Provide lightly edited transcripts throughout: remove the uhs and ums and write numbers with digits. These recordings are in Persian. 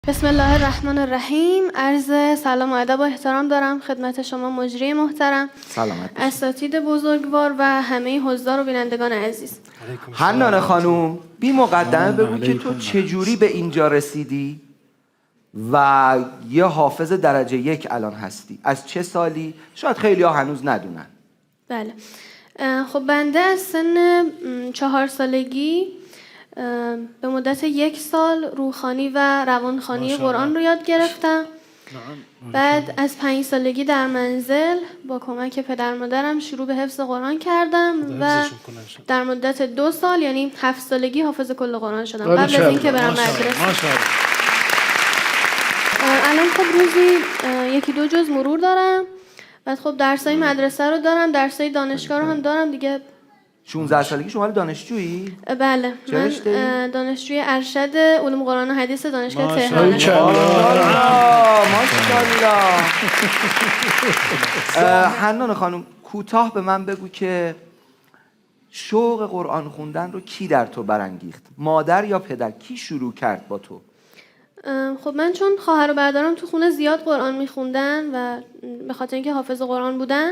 بسم الله الرحمن الرحیم. عرض سلام و ادب و احترام دارم خدمت شما مجری محترم، سلامت، اساتید بزرگوار و همه حضار و بینندگان عزیز. حنانه خانوم بی مقدمه بگو که تو چجوری به اینجا رسیدی و یه حافظ درجه 1 الان هستی؟ از چه سالی؟ شاید خیلی ها هنوز ندونن. بله، خب بنده از سن 4 سالگی به مدت 1 سال روحانی و روانخوانی قرآن رو یاد گرفتم. بعد از 5 سالگی در منزل با کمک پدر مادرم شروع به حفظ قرآن کردم و در مدت 2 سال یعنی 7 سالگی حافظ کل قرآن شدم قبل از اینکه برم مدرسه. الان خب روزی 1-2 جز مرور دارم. بعد خب درسای مدرسه رو دارم، درسای دانشگاه رو هم دارم دیگه. 16 سالگی شما دانشجویی؟ بله، من دانشجوی ارشد علوم قرآن و حدیث دانشگاه تهران. ماشاءالله. حنان خانم کوتاه به من بگو که شوق قرآن خوندن رو کی در تو برانگیخت؟ مادر یا پدر؟ کی شروع کرد با تو؟ خب من چون خواهر و برادرم تو خونه زیاد قرآن میخوندن و به خاطر اینکه حافظ قرآن بودن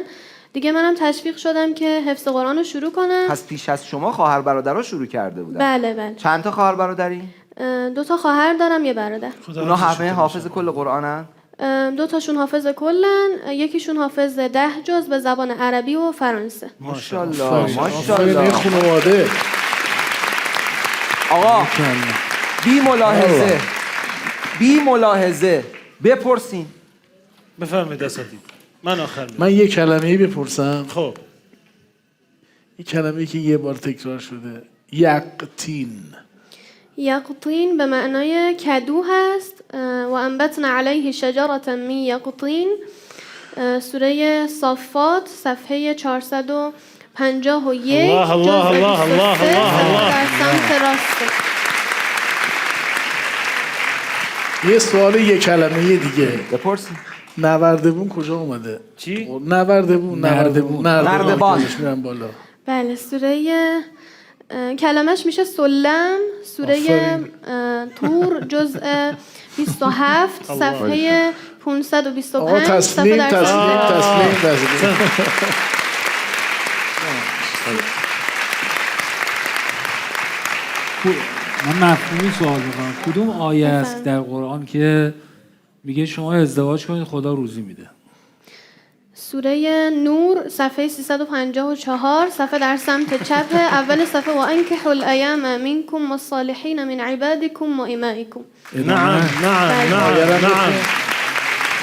دیگه منم تشویق شدم که حفظ قرآن رو شروع کنم. پس پیش از شما خواهر برادرها شروع کرده بودن؟ بله بله. چند تا خواهر برادری؟ 2 تا خواهر دارم، 1 برادر. اونا همه حافظ کل قرآنن؟ 2 تاشون حافظ کلن، یکیشون حافظ 10 جز به زبان عربی و فرانسه. ماشاءالله ماشاءالله. خانواده. آقا بی ملاحظه بپرسین. بفرمایید اساتید. من آخر میگم. من یه کلمه‌ای بپرسم. خب این کلمه‌ای که یه بار تکرار شده، یقطین. یقطین به معنای کدو هست. و انبتنا علیه شجرة من یقطین، سوره صافات صفحه 451. الله الله الله الله الله. در سمت راسته. یه سوال یه کلمه دیگه بپرسین. نوردبون کجا اومده؟ چی؟ نردبان میرم بالا. بله، سوره کلمش میشه سلم، سوره طور جزء 27 صفحه 525 صفحه در تسلیم. من مفهومی سوال میکنم. کدوم آیه است در قرآن که میگه شما ازدواج کنید خدا روزی میده؟ سوره نور صفحه 354 صفحه در سمت چپ اول صفحه. و انکحوا الایام منکم والصالحین من عبادکم و امائکم. نعم نعم نعم نعم.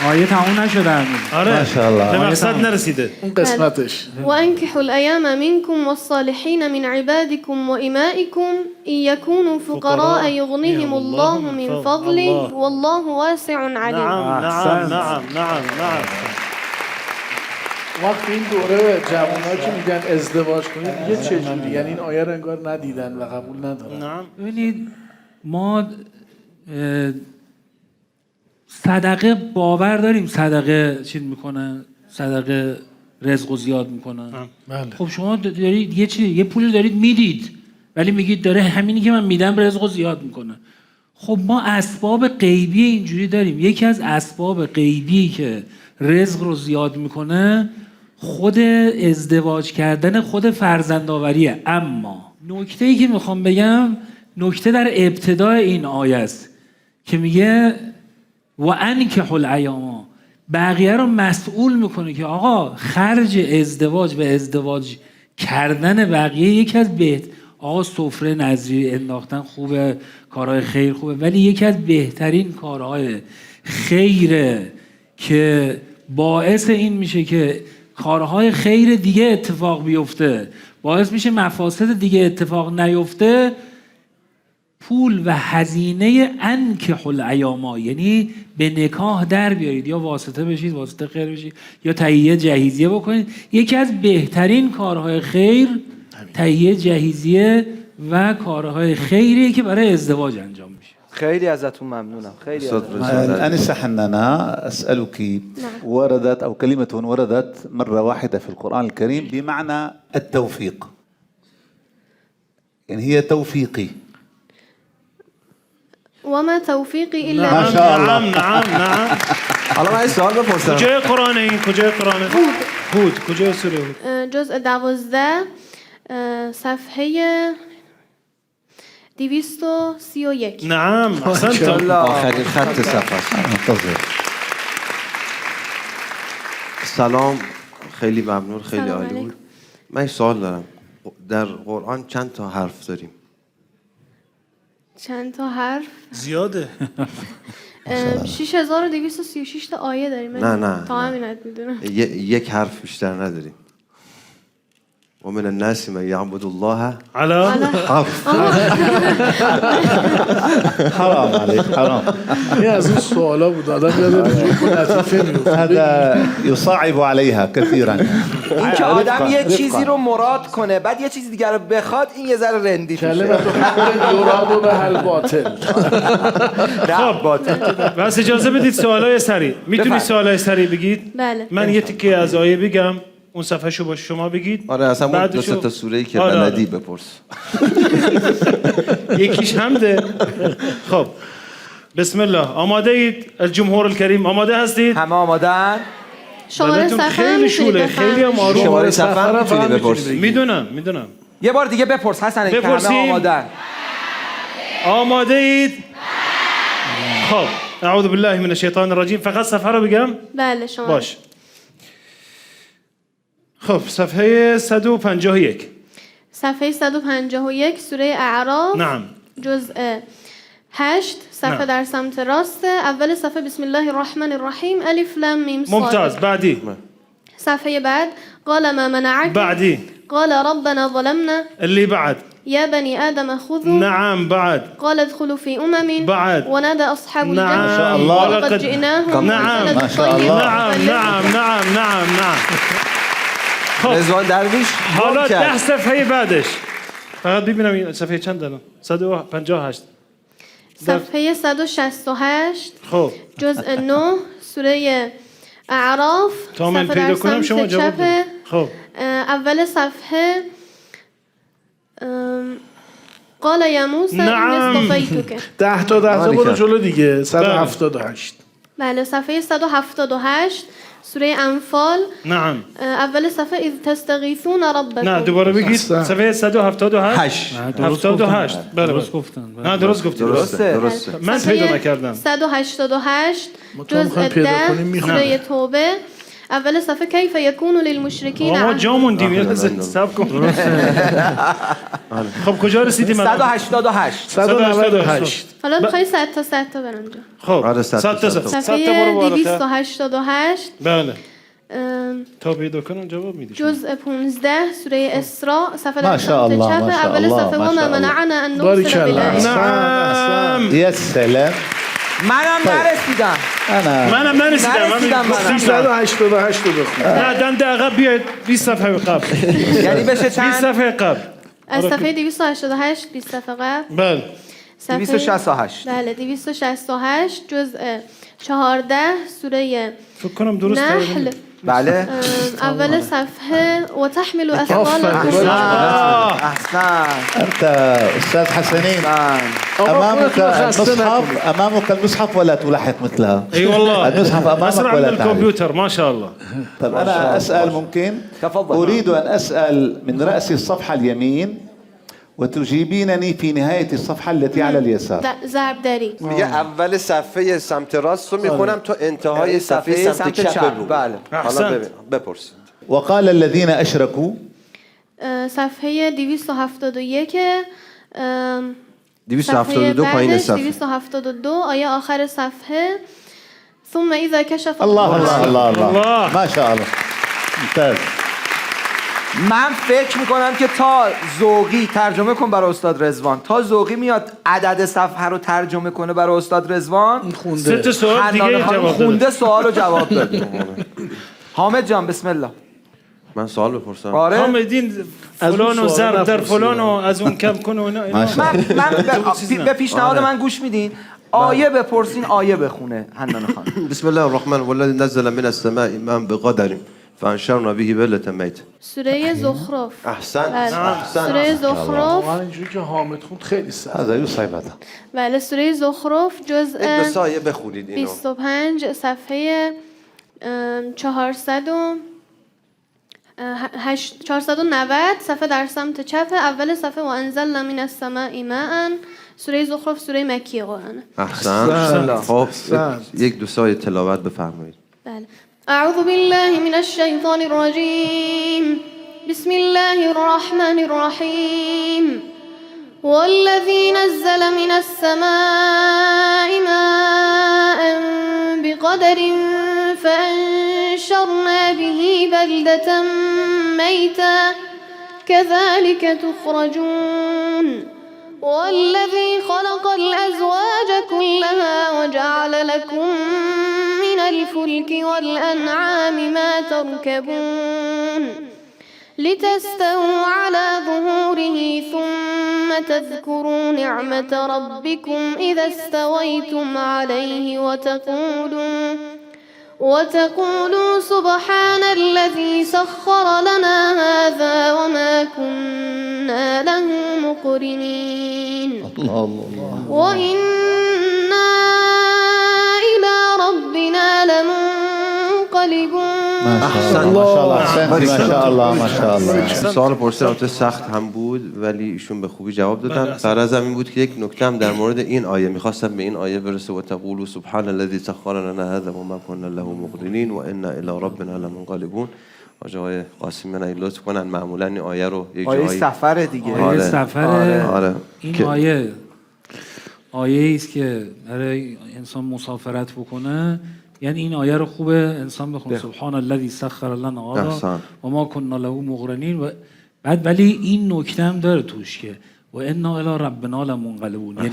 آیه تموم نشده هنوز. آره ماشاءالله. به مقصد نرسیده. اون قسمتش. و انکحوا الایام منکم والصالحین من عبادکم و امائکم ان یکونوا فقراء یغنیهم الله من فضله والله واسع علیم. نعم نعم نعم نعم نعم. وقتی این دوره جوان‌ها که میگن ازدواج کنید دیگه چجوری؟ یعنی این آیه رو انگار ندیدن و قبول ندارن. نعم. ببینید ما صدقه باور داریم، صدقه چیز میکنن، صدقه رزق زیاد میکنن. بله. خب شما دارید یه پولی دارید میدید ولی میگید داره همینی که من میدم رزق زیاد میکنه. خب ما اسباب غیبی اینجوری داریم. یکی از اسباب غیبی که رزق رو زیاد میکنه خود ازدواج کردن، خود فرزندآوریه. اما نکته‌ای که میخوام بگم نکته در ابتدای این آیه است که میگه و انکحوا الایام، بقیه رو مسئول میکنه که آقا خرج ازدواج به ازدواج کردن بقیه یکی از آقا سفره نذری انداختن خوبه، کارهای خیر خوبه، ولی یکی از بهترین کارهای خیره که باعث این میشه که کارهای خیر دیگه اتفاق بیفته، باعث میشه مفاسد دیگه اتفاق نیفته، پول و هزینه انکحوا الایام، یعنی به نکاح در بیارید، یا واسطه بشید، واسطه خیر بشید، یا تهیه جهیزیه بکنید. یکی از بهترین کارهای خیر تهیه جهیزیه و کارهای خیریه که برای ازدواج انجام میشه. خیلی ازتون ممنونم. خیلی أنسة حنانة أسألك وردت أو كلمة وردت مرة واحدة في القرآن الكريم بمعنى التوفيق، يعني هي توفيقي. وما توفيقي إلا ما بالله. شاء الله. نعم حالا من این سوال بپرسم. کجای قرآن این؟ کجای قرآنه؟ هود. کجای سوره هود؟ جزء 12 صفحه 231. نعم احسنت. آخرین خط صفحه است. منتظر. سلام، خیلی ممنون، خیلی سلام عالی علیکم. بود. من این سوال دارم، در قرآن چند تا حرف داریم؟ چند تا حرف؟ زیاده. 6236 تا آیه داریم. نه. تا همینت میدونم. یک حرف بیشتر نداریم. و من الناس من یعبد الله علا حرام عليك حرام. این از اون سوالا بود آدم یاد رجوع کن لطیفه میفته. هذا يصعب عليها كثيرا. این که آدم یه چیزی رو مراد کنه بعد یه چیز دیگر رو بخواد، این یه ذره رندی کله میشه. و یراد به هل باطل. نه باطل. بس اجازه بدید سوالای سریع. میتونی بفرمایید. سوالای سریع بگید؟ بله. من یه تیکه از آیه بگم، اون صفحه شو با شما بگید. آره اصلا اون دو بعدشو- سه تا سوره‌ای که آره، بلدی بپرس. یکیش حمده. خب بسم الله. آماده اید الجمهور الکریم؟ آماده هستید؟ همه آمادن؟ شماره بلدتون صفحه هم خیلی می‌تونید شوله، خیلی هم بفرمایید. آروم. شماره صفحه هم فقط میتونی بپرسی. بگی. میدونم. یه بار دیگه بپرس حسن، که همه بپرسیم. آمادن. آماده اید؟ خب اعوذ بالله من الشیطان الرجیم. فقط صفحه رو بگم؟ بله شما. باش. خب صفحه 151. صفحه 151 سوره اعراف. نعم. جزء 8 صفحه نعم. در سمت راست. اول صفحه بسم الله الرحمن الرحیم الف لام میم صاد. ممتاز. بعدی. صفحه بعد قال ما منعك بعدی. قال ربنا ظلمنا اللي بعد. يا بني آدم خذوا. نعم. بعد. قال ادخلوا في أمم. بعد. ونادى أصحاب نعم. الجنة. ما شاء الله. ولقد جئناهم نعم. بسند ما شاء طيب. الله. نعم. خب رضوان درویش حالا گم 10 کرد. صفحه بعدش. فقط ببینم این صفحه چند دارم. 158. صفحه 168 خب جزء 9 سوره اعراف. تا من صفحه در پیدا کنم سمت شما جواب چپ. بدید. خب اول صفحه قال يا موسى نعم. إني اصطفيتك. 10 تا برو جلو دیگه. 178. بله صفحه 178 سوره انفال. نعم. اول صفحه اذ تستغيثون ربكم. نه دوباره بگید. احسن. صفحه 178. 78. بله درست گفتن. نه درست گفتید. درسته. من صفحه پیدا نکردم. 188 ما تو هم جزء پیدا 10 کنیم می‌خونیم. سوره توبه. اول صفحه کیف یکون للمشرکین ما عهد. جا موندیم. یه لحظه صبر کن. خب کجا رسیدیم الان؟ 188. 198. حالا میخوای 100 تا 100 تا برم جا. خب آره، 100 تا 100 تا 100 تا صفحه برو بالاتر. 288 بله تا پیدا کنم جواب میدی. جزء 15 سوره اسراء صفحه ما در شاء سمت الله، چپ. ما شاء اول الله، صفحه ما وما شاء الله. منعنا ان نرسل باریکلا. بالآیات. نعم. يا سلام. منم نرسیدم. انا منم نرسیدم. نرسیدم من منم. 388 رو بخون. نه دنده عقب بیاید 20 صفحه قبل. یعنی بشه 20 چند؟ صفحه قبل. از صفحه 288 20 صفحه قبل. بله صفحه 268. بله 268 جزء 14 سوره فکر کنم درست نحل. بله. اول صفحه و تحمل اثقالكم. احسن. انت استاذ حسنين احسن. امامك المصحف ولا تلاحق مثلها. اي والله المصحف امامك اسرع من ولا تعرف. الكمبيوتر ما شاء الله. طب انا اسال ممكن؟ تفضل. اريد ان اسال من راس الصفحه اليمين وتجيبينني في نهايه الصفحه التي على اليسار. ضرب داری. میگه اول صفحه سمت راست رو میخونم تا انتهای صفحه سمت چپ بگو. بله. حالا احسنت. بپرسید. وقال الذين اشركوا صفحه 271 272 پایین صفحه. 272 آیه آخر صفحه ثم اذا كشف الله الله الله الله الله. ما شاء الله ممتاز. من فکر میکنم که تا ذوقی ترجمه کن برای استاد رضوان. تا ذوقی میاد عدد صفحه رو ترجمه کنه برای استاد رضوان. سه تا سوال دیگه حنان خانم جواب خونده بده. سوال رو جواب داده. حامد جان بسم الله. من سوال بپرسم. آره. حامدین فلان و ضرب در فلان و از اون کم کن و اینا. ما شاء الله. من به پیشنهاد من گوش میدین. آیه بپرسین آیه بخونه حنان خانم. بسم الله الرحمن والذي نزل من السماء ماء بقدر فانشرنا به بلة ميت. سوره زخرف. احسنت بله. احسنت. سوره زخرف. واقعا اینجوری که حامد خوند خیلی سخت. هذا يصعب هذا. بله سوره زخرف یک جزء دو سایه بخونید اینو. 25 صفحه 490 صفحه در سمت چپ اول صفحه و انزلنا من السماء ماء. سوره زخرف سوره مکی قرآنه. احسنت. خب احسنت. یک دو سایه تلاوت بفرمایید. بله. اعوذ بالله من الشیطان الرجیم. بسم الله الرحمن الرحیم. والذي نزل من السماء ماء بقدر فأنشرنا به بلدة ميتا كذلك تخرجون. والذي خلق الأزواج كلها وجعل لكم من الفلك والأنعام ما تركبون لتستووا على ظهوره ثم تذكروا نعمة ربكم إذا استويتم عليه وتقولوا سبحان الذي سخر لنا هذا وما كنا له مقرنين وإنا إلى ربنا لمنقلبون. ما شاء الله ما شاء الله ما شاء الله. سوال پرسیدم سخت هم بود ولی ایشون به خوبی جواب دادن. غرضم این بود که یک نکته هم در مورد این آیه می‌خواستم به این آیه برسه و تقولوا سبحان الذي سخر لنا هذا وما كنا له مقرنين وانا الى ربنا لمنقلبون. آقای قاسمی من لطف کنن معمولا این آیه رو یک آیه جایی سفر دیگه. آیه سفر. آره. این آیه است که برای انسان مسافرت بکنه، یعنی این آیه رو خوبه انسان بخونه سبحان الذی سخر لنا هذا و ما كنا له مقرنین. و بعد ولی این نکته هم داره توش که و انا الی ربنا لمنقلبون،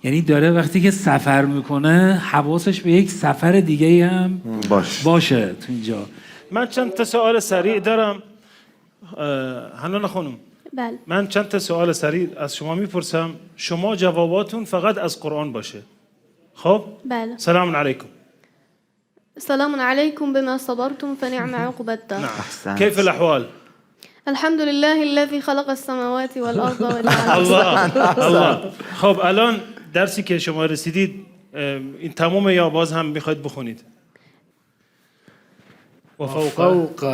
یعنی داره وقتی که سفر میکنه حواسش به یک سفر دیگه هم باشه تو اینجا. من چند تا سوال سریع دارم حنان خانم. بله. من چند تا سوال سریع از شما میپرسم، شما جواباتون فقط از قرآن باشه. خب؟ بله. سلام علیکم. سلام عليكم بما صبرتم فنعم عقب الدار. نعم. كيف الأحوال؟ الحمد لله الذي خلق السماوات والأرض والجبال. الله. خب الان درسی که شما رسیدید این تمام یا باز هم میخواید بخونید؟ و فوق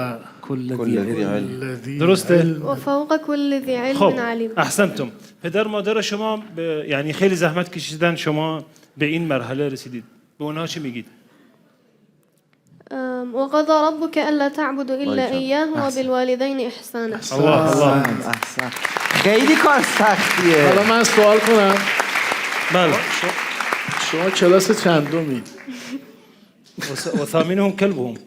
کل ذی علم. درسته؟ و فوق کل ذی علم علیم. احسنتم. پدر مادر شما یعنی خیلی زحمت کشیدن شما به این مرحله رسیدید. به اونها چی میگید؟ وقضى ربك ألا تعبدوا إلا إياه وبالوالدين إحسانا. الله. احسن. خیلی کار سختیه. حالا من سوال کنم. بله. شما کلاس چندمید؟ و ثامنهم كلبهم.